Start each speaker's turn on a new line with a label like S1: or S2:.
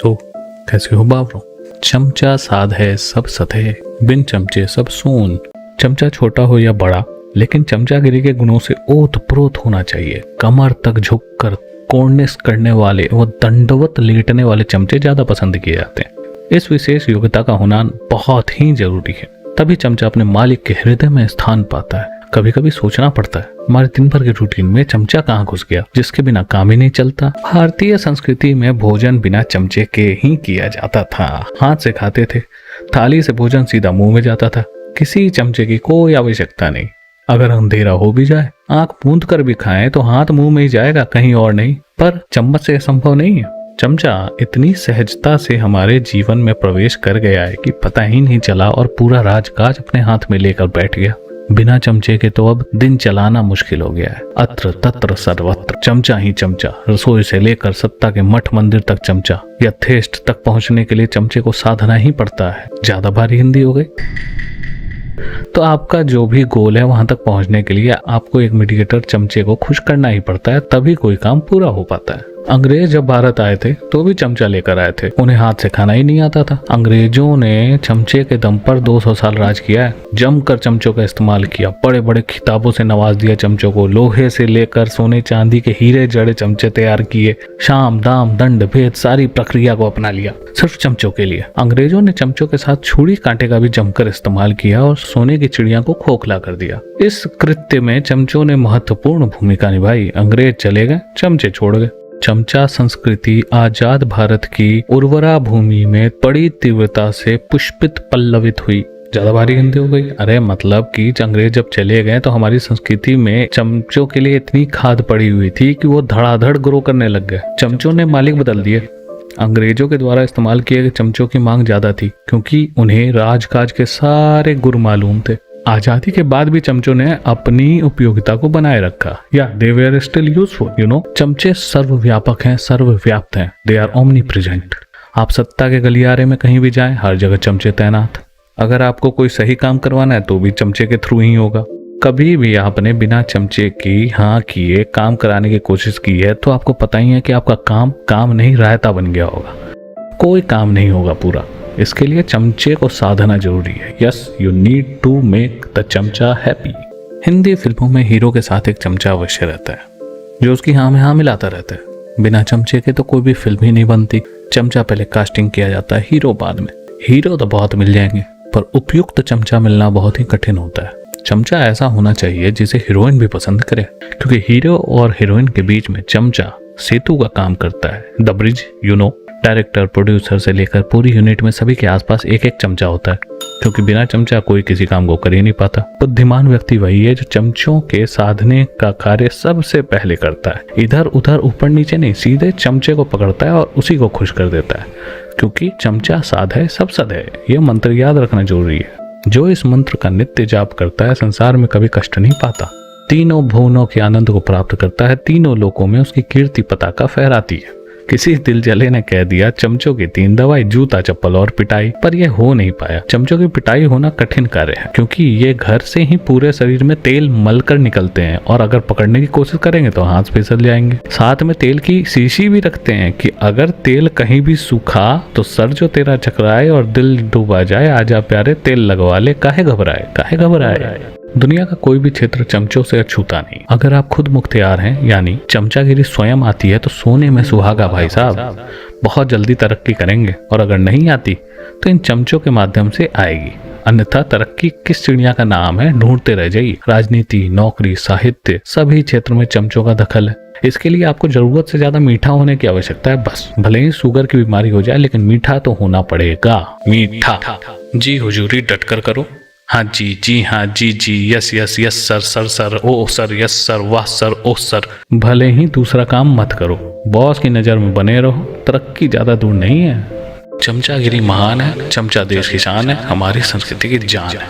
S1: तो कैसे हो बावरों। चमचा साध है सब सधे, बिन चमचे सब सून। चमचा छोटा हो या बड़ा, लेकिन चमचागिरी के गुणों से ओत प्रोत होना चाहिए। कमर तक झुककर कोर्निस करने वाले व दंडवत लेटने वाले चमचे ज्यादा पसंद किए जाते हैं। इस विशेष योग्यता का होना बहुत ही जरूरी है, तभी चमचा अपने मालिक के हृदय में स्थान पाता है। कभी कभी सोचना पड़ता है, हमारे दिन भर के रूटीन में चमचा कहाँ घुस गया, जिसके बिना काम ही नहीं चलता। भारतीय संस्कृति में भोजन बिना चमचे के ही किया जाता था। हाथ से खाते थे, थाली से भोजन सीधा मुंह में जाता था, किसी चमचे की कोई आवश्यकता नहीं। अगर अंधेरा हो भी जाए, आंख मूंद कर भी खाएं तो हाथ मुंह में ही जाएगा, कहीं और नहीं। पर चम्मच से संभव नहीं है। चमचा इतनी सहजता से हमारे जीवन में प्रवेश कर गया है कि पता ही नहीं चला और पूरा राजकाज अपने हाथ में लेकर बैठ गया। बिना चमचे के तो अब दिन चलाना मुश्किल हो गया है। अत्र तत्र सर्वत्र चमचा ही चमचा। रसोई से लेकर सत्ता के मठ मंदिर तक चमचा। यथेष्ट तक पहुंचने के लिए चमचे को साधना ही पड़ता है। ज्यादा भारी हिंदी हो गई। तो आपका जो भी गोल है वहां तक पहुंचने के लिए आपको एक मीडिएटर चमचे को खुश करना ही पड़ता है, तभी कोई काम पूरा हो पाता है। अंग्रेज जब भारत आए थे तो भी चमचा लेकर आए थे, उन्हें हाथ से खाना ही नहीं आता था। अंग्रेजों ने चमचे के दम पर 200 साल राज किया है। जमकर चमचों का इस्तेमाल किया, बड़े बड़े खिताबों से नवाज दिया चमचों को। लोहे से लेकर सोने चांदी के हीरे जड़े चमचे तैयार किए। शाम दाम दंड भेद सारी प्रक्रिया को अपना लिया सिर्फ चमचों के लिए। अंग्रेजों ने चमचों के साथ छुरी कांटे का भी जमकर इस्तेमाल किया और सोने की चिड़िया को खोखला कर दिया। इस कृत्य में चमचों ने महत्वपूर्ण भूमिका निभाई। अंग्रेज चले गए, चमचे छोड़ गए। चमचा संस्कृति आजाद भारत की उर्वरा भूमि में बड़ी तीव्रता से पुष्पित पल्लवित हुई। ज्यादा भारी हिंदी हो गई। अरे मतलब कि अंग्रेज जब चले गए तो हमारी संस्कृति में चमचों के लिए इतनी खाद पड़ी हुई थी कि वो धड़ाधड़ ग्रो करने लग गए। चमचों ने मालिक बदल दिए। अंग्रेजों के द्वारा इस्तेमाल किए गए चमचों की मांग ज्यादा थी, क्योंकि उन्हें राजकाज के सारे गुर मालूम थे। आजादी के बाद भी चमचों ने अपनी उपयोगिता को बनाए रखा। या they were still useful, you know. चमचे सर्वव्यापक हैं, सर्वव्याप्त हैं। They are omnipresent. आप सत्ता के गलियारे में कहीं भी जाएं, हर जगह चमचे तैनात। अगर आपको कोई सही काम करवाना है तो भी चमचे के थ्रू ही होगा। कभी भी आपने बिना चमचे की हाँ किए काम कराने की कोशिश की है तो आपको पता ही है कि आपका काम नहीं रायता बन गया होगा। कोई काम नहीं होगा पूरा। इसके लिए चमचे को साधना जरूरी है। Yes, you need to make the chamcha happy. Hindi फिल्मों में हीरो के साथ एक चमचा अवश्य रहता है, जो उसकी हाँ में हाँ मिलाता रहता है। बिना चमचे के तो कोई भी फिल्म ही नहीं बनती। चमचा पहले कास्टिंग किया जाता है, हीरो बाद में। हीरो तो बहुत मिल जाएंगे, पर उपयुक्त चमचा मिलना बहुत ही कठिन होता है। चमचा ऐसा होना चाहिए जिसे हीरोइन भी पसंद करे, क्योंकि हीरो और हीरोइन के बीच में चमचा सेतु का काम करता है। The bridge, you know. Director, producer से लेकर पूरी यूनिट में सभी के आसपास एक एक चमचा होता है, क्योंकि बिना चमचा कोई किसी काम को कर ही नहीं पाता। बुद्धिमान व्यक्ति वही है जो चमचों के साधने का कार्य सबसे पहले करता है। इधर उधर ऊपर नीचे नहीं, सीधे चमचे को पकड़ता है और उसी को खुश कर देता है, क्योंकि चमचा साध है सब सद है। यह मंत्र याद रखना जरूरी है। जो इस मंत्र का नित्य जाप करता है संसार में कभी कष्ट नहीं पाता। तीनों भुवनों के आनंद को प्राप्त करता है। तीनों लोकों में उसकी कीर्ति पताका फहराती है। किसी दिल जले ने कह दिया चमचों की 3 दवाई, जूता चप्पल और पिटाई, पर यह हो नहीं पाया। चमचों की पिटाई होना कठिन कार्य है, क्योंकि ये घर से ही पूरे शरीर में तेल मलकर निकलते हैं और अगर पकड़ने की कोशिश करेंगे तो हाथ फिसल जाएंगे। साथ में तेल की शीशी भी रखते हैं कि अगर तेल कहीं भी सूखा तो सर जो तेरा चकराए और दिल डूबा जाए। आजा प्यारे तेल लगवा ले, काहे घबराए। दुनिया का कोई भी क्षेत्र चमचों से अछूता नहीं। अगर आप खुद मुख्तियार हैं, यानी चमचागिरी स्वयं आती है, तो सोने में सुहागा भाई साहब। बहुत जल्दी तरक्की करेंगे, और अगर नहीं आती तो इन चमचों के माध्यम से आएगी। अन्यथा तरक्की किस चिड़िया का नाम है, ढूंढते रह जाइए। राजनीति, नौकरी, साहित्य, सभी क्षेत्र में चमचों का दखल है। इसके लिए आपको जरूरत से ज्यादा मीठा होने की आवश्यकता है बस। भले ही शुगर की बीमारी हो जाए, लेकिन मीठा तो होना पड़ेगा। मीठा। जी हुजूरी, डटकर करो। हाँ जी, हाँ जी, यस सर, ओ सर, यस सर, वाह सर, ओ सर। भले ही दूसरा काम मत करो, बॉस की नजर में बने रहो, तरक्की ज्यादा दूर नहीं है। चमचागिरी महान है, चमचा देश की शान है, हमारी संस्कृति की जान है।